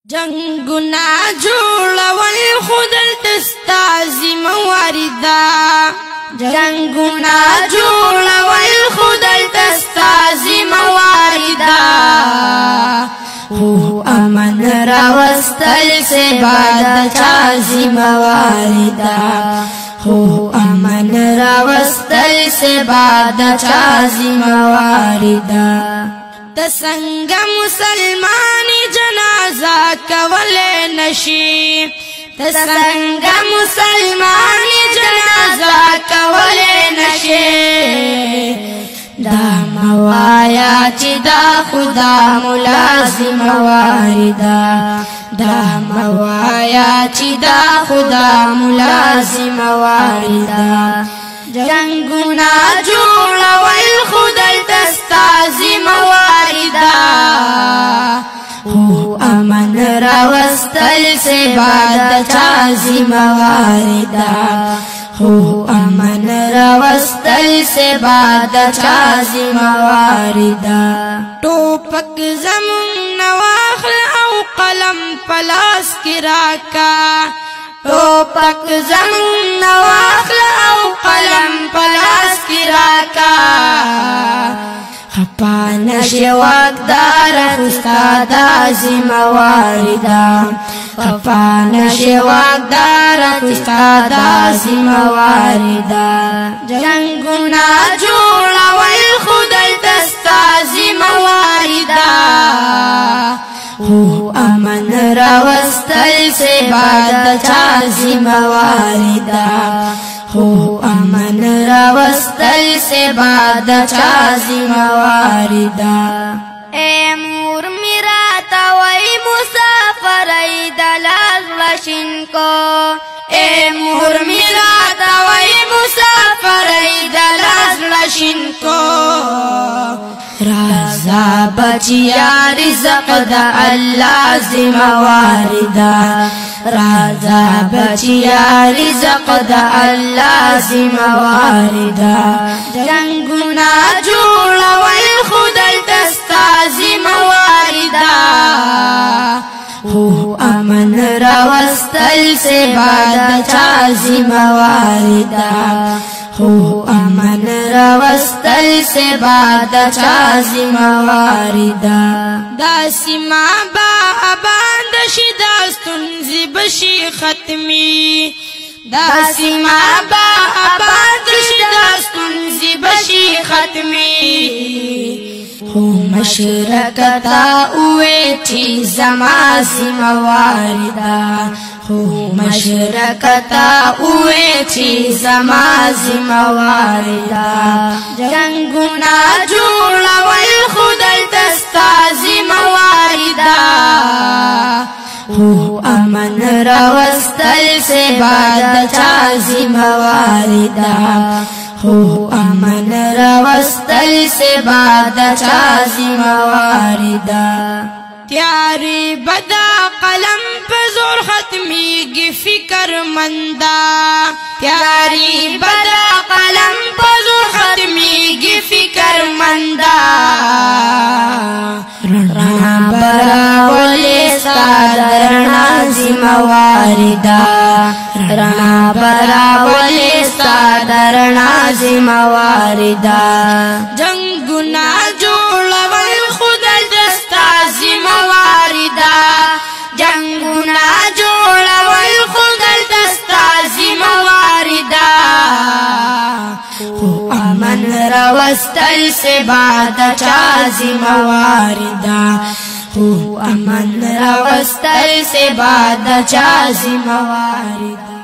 جنگنا جوړول خودل تستا ذمہواردا جنگنا جوړول خودل تستا ذمہواردا هو امن راوستل سے بعد چا ذمہواردا هو امن راوستل سے بعد چا ذمہواردا تسنگ مسلمانی جنازہ کولے نشی تسنگ مسلمانی جنازہ کولے نشی دا موایا چی دا خدا ملازم واردا دا موایا چی دا خدا ملازم واردا جنگنا جوړول خدای تستا ذمہواردا هو امن راوستل سے بعد چا ذمہواردا هو امن راوستل سے بعد چا ذمہواردا ټوپک زمون نواخل او قلم پلاس کی راکا ټوپک زمون نواخل او قلم پلاس کی راکا خپان شواقدار استادا ذمہواردا خپان شواقدار استادا ذمہواردا جنگنا جوړول خدای تستا ذمہواردا هو امن راوستل سے بعد چا ذمہواردا هو امن راوستل سے بعد چا ذمہواردا اے مور میرا توئی مسافر دلاز وشن کو اے مور میرا توئی مسافر دلاز وشن کو رازا بچیا رزق دا اللہ ذمہواردا رازا بچیا رزق دا اللہ ذمہواردا جنگنا جوړول خدای تستا ذمہواردا هو امن راوستل سے بعد چا ذمہواردا هو امن راوستل سے بعد چا ذمہواردا داسی ما با آباد شي داستون زبشي ختمی داسی ما با آباد شي داستون زبشي ختمی هو مشرکتا اوے چی زما ذمہواردا هو مشرکتا اوے چی زما ذمہواردا جنگنا جوړول خدای تستا ذمہواردا هو امن راوستل سے بعد چا ذمہواردا هو امن راوستل سے بعد چا ذمہواردا تیاری بدا قلم پہ زور ختمی گی فکر مندا تیاری بدا قلم پہ زور ختمی گی فکر مندا رنا برا ولی سادرنا ذمہواردا رنا برا ولی سادرنا ذمہواردا جنگنا جوړول خدای تستا ذمہواردا جنگنا جوړول خدای تستا ذمہواردا هو امن راوستل سے بعد چا ذمہواردا هو امن راوستل سے بعد چا ذمہواردا